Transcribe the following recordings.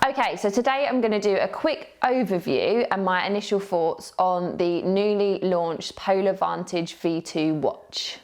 Okay, so today I'm going to do a quick overview and my initial thoughts on the newly launched Polar Vantage V2 watch.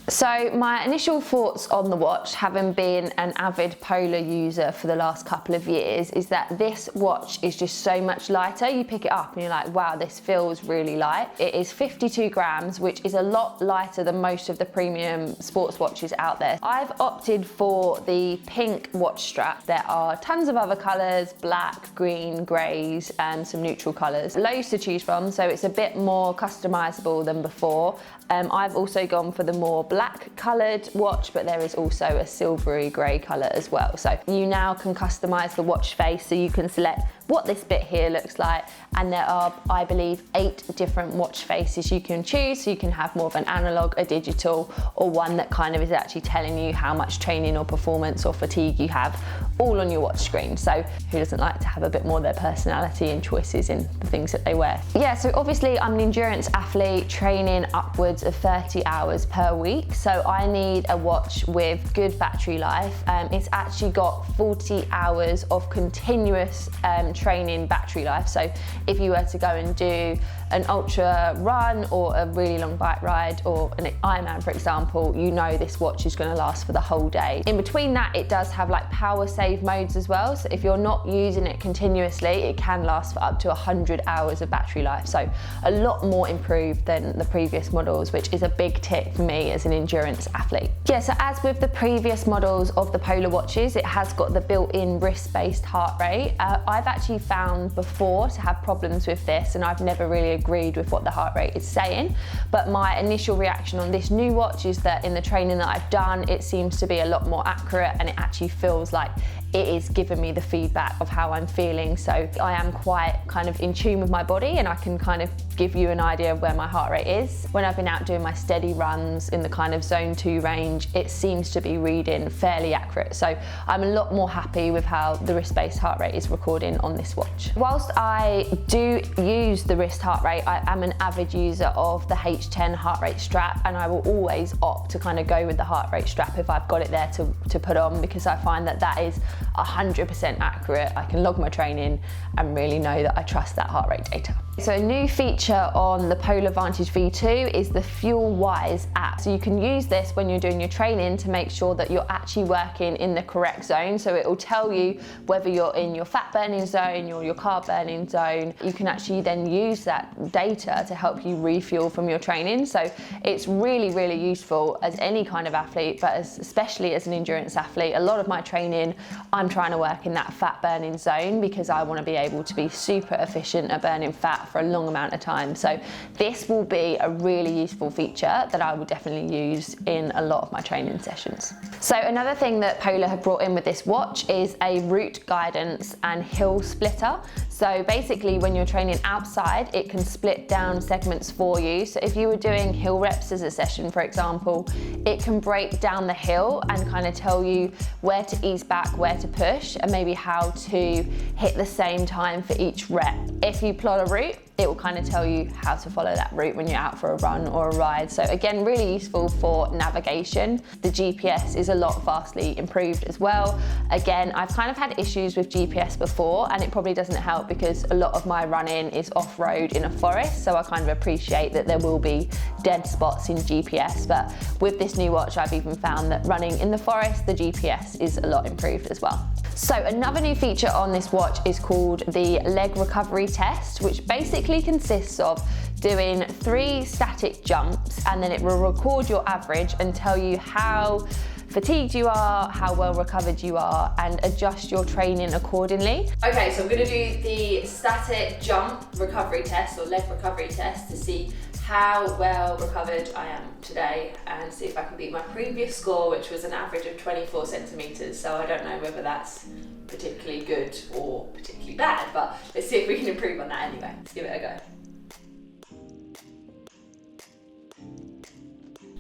So my initial thoughts on the watch, having been an avid Polar user for the last couple of years, is that this watch is just so much lighter. You pick it up and you're like, wow, this feels really light. It is 52 grams, which is a lot lighter than most of the premium sports watches out there. I've opted for the pink watch strap. There are tons of other colours, black, green, greys, and some neutral colours. Loads to choose from, so it's a bit more customizable than before. I've also gone for the more black coloured watch, but there is also a silvery grey colour as well. So you now can customise the watch face, so you can select what this bit here looks like, and there are, I believe, 8 different watch faces you can choose. So you can have more of an analog, a digital, or one that kind of is actually telling you how much training or performance or fatigue you have, all on your watch screen. So who doesn't like to have a bit more of their personality and choices in the things that they wear? Yeah, so obviously I'm an endurance athlete training upwards of 30 hours per week, so I need a watch with good battery life. It's actually got 40 hours of continuous training battery life. So if you were to go and do an ultra run or a really long bike ride or an Ironman, for example, you know this watch is going to last for the whole day. In between that, it does have like power save modes as well, so if you're not using it continuously, it can last for up to 100 hours of battery life, so a lot more improved than the previous models, which is a big tick for me as an endurance athlete. Yeah, so as with the previous models of the Polar watches, it has got the built-in wrist-based heart rate. I've actually found before to have problems with this, and I've never really agreed with what the heart rate is saying, but my initial reaction on this new watch is that in the training that I've done, it seems to be a lot more accurate, and it actually feels like it is giving me the feedback of how I'm feeling. So I am quite kind of in tune with my body, and I can kind of give you an idea of where my heart rate is. When I've been out doing my steady runs in the kind of zone 2 range, it seems to be reading fairly accurate. So I'm a lot more happy with how the wrist-based heart rate is recording on this watch. Whilst I do use the wrist heart rate, I am an avid user of the H10 heart rate strap, and I will always opt to kind of go with the heart rate strap if I've got it there to put on, because I find that that is 100% accurate. I can log my training and really know that I trust that heart rate data. So a new feature on the Polar Vantage V2 is the FuelWise app. So you can use this when you're doing your training to make sure that you're actually working in the correct zone. So it will tell you whether you're in your fat burning zone or your carb burning zone. You can actually then use that data to help you refuel from your training. So it's really, really useful as any kind of athlete, but especially as an endurance athlete. A lot of my training, I'm trying to work in that fat burning zone because I want to be able to be super efficient at burning fat for a long amount of time. So this will be a really useful feature that I will definitely use in a lot of my training sessions. So another thing that Polar have brought in with this watch is a route guidance and hill splitter. So basically when you're training outside, it can split down segments for you. So if you were doing hill reps as a session, for example, it can break down the hill and kind of tell you where to ease back, where to push, and maybe how to hit the same time for each rep. If you plot a route, it will kind of tell you how to follow that route when you're out for a run or a ride. So again, really useful for navigation. The GPS is a lot vastly improved as well. Again, I've kind of had issues with GPS before, and it probably doesn't help because a lot of my running is off-road in a forest, so I kind of appreciate that there will be dead spots in GPS, but with this new watch, I've even found that running in the forest, the GPS is a lot improved as well. So another new feature on this watch is called the leg recovery test, which basically consists of doing 3 static jumps, and then it will record your average and tell you how fatigued you are, how well recovered you are, and adjust your training accordingly. Okay, so I'm gonna do the static jump recovery test or leg recovery test to see how well recovered I am today and see if I can beat my previous score, which was an average of 24 centimetres. So I don't know whether that's particularly good or particularly bad, but let's see if we can improve on that anyway. Let's give it a go.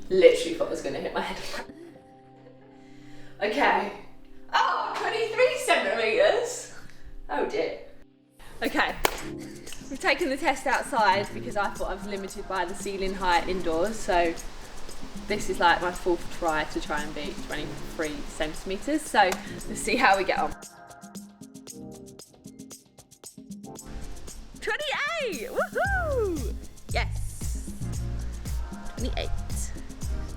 Literally thought I was going to hit my head. Okay. Oh, 23 centimetres. Oh dear. Okay. We've taken the test outside because I thought I was limited by the ceiling height indoors, so this is like my fourth try to try and beat 23 centimetres, so let's see how we get on. 28! Woohoo! Yes! 28.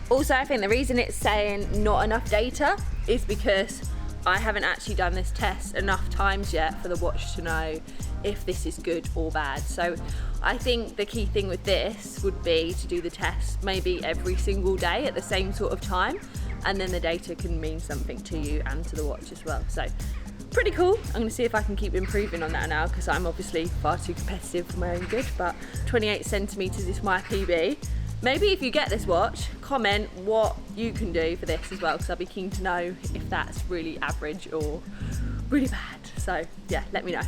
Also, I think the reason it's saying not enough data is because I haven't actually done this test enough times yet for the watch to know if this is good or bad. So I think the key thing with this would be to do the test maybe every single day at the same sort of time, and then the data can mean something to you and to the watch as well. So pretty cool. I'm going to see if I can keep improving on that now, because I'm obviously far too competitive for my own good, but 28 centimetres is my PB. Maybe if you get this watch, comment what you can do for this as well, because I'd be keen to know if that's really average or really bad. So yeah, let me know.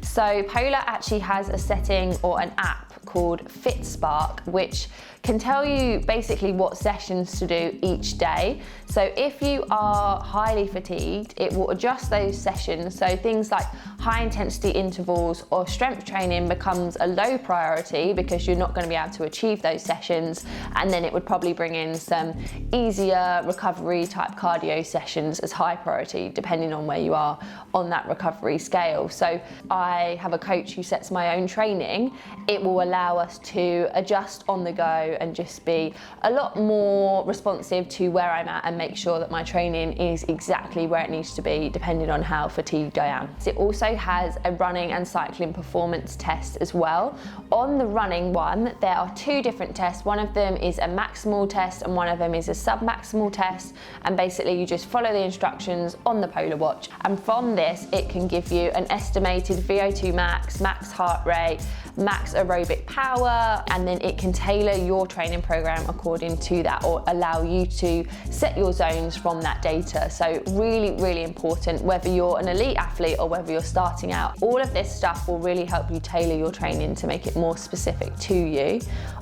So Polar actually has a setting or an app called FitSpark, which can tell you basically what sessions to do each day. So if you are highly fatigued, it will adjust those sessions. So things like high intensity intervals or strength training becomes a low priority because you're not going to be able to achieve those sessions. And then it would probably bring in some easier recovery type cardio sessions as high priority, depending on where you are on that recovery scale. So I have a coach who sets my own training. It will allow us to adjust on the go and just be a lot more responsive to where I'm at and make sure that my training is exactly where it needs to be depending on how fatigued I am. It also has a running and cycling performance test as well. On the running one, there are two different tests. One of them is a maximal test and one of them is a submaximal test, and basically you just follow the instructions on the Polar watch, and from this it can give you an estimated VO2 max, max heart rate, max aerobic power, and then it can tailor your training program according to that, or allow you to set your zones from that data. So really, really important, whether you're an elite athlete or whether you're starting out. All of this stuff will really help you tailor your training to make it more specific to you.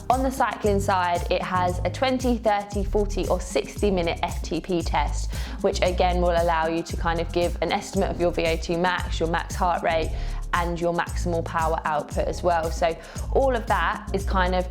On the cycling side, it has a 20, 30, 40 or 60 minute FTP test, which again will allow you to kind of give an estimate of your VO2 max, your max heart rate, and your maximal power output as well. So all of that is kind of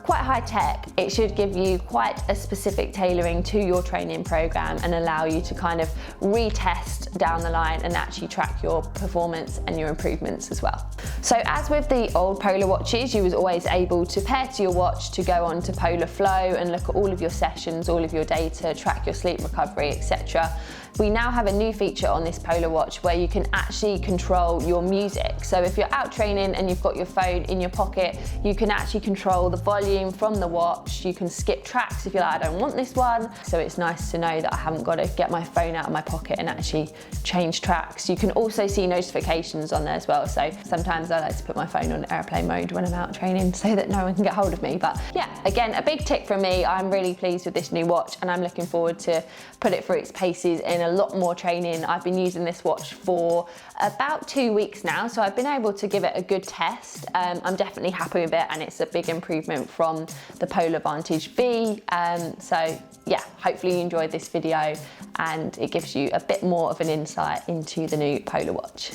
quite high tech. It should give you quite a specific tailoring to your training program and allow you to kind of retest down the line and actually track your performance and your improvements as well. So as with the old Polar watches, you was always able to pair to your watch to go on to Polar Flow and look at all of your sessions, all of your data, track your sleep recovery, etc. We now have a new feature on this Polar watch where you can actually control your music. So if you're out training and you've got your phone in your pocket, you can actually control the volume from the watch. You can skip tracks if you're like, I don't want this one. So it's nice to know that I haven't got to get my phone out of my pocket and actually change tracks. You can also see notifications on there as well. So sometimes I like to put my phone on airplane mode when I'm out training so that no one can get hold of me. But yeah, again, a big tick from me. I'm really pleased with this new watch and I'm looking forward to put it through its paces in a lot more training. I've been using this watch for about 2 weeks now, so I've been able to give it a good test. I'm definitely happy with it and it's a big improvement from the Polar Vantage V. So yeah, hopefully you enjoyed this video and it gives you a bit more of an insight into the new Polar watch.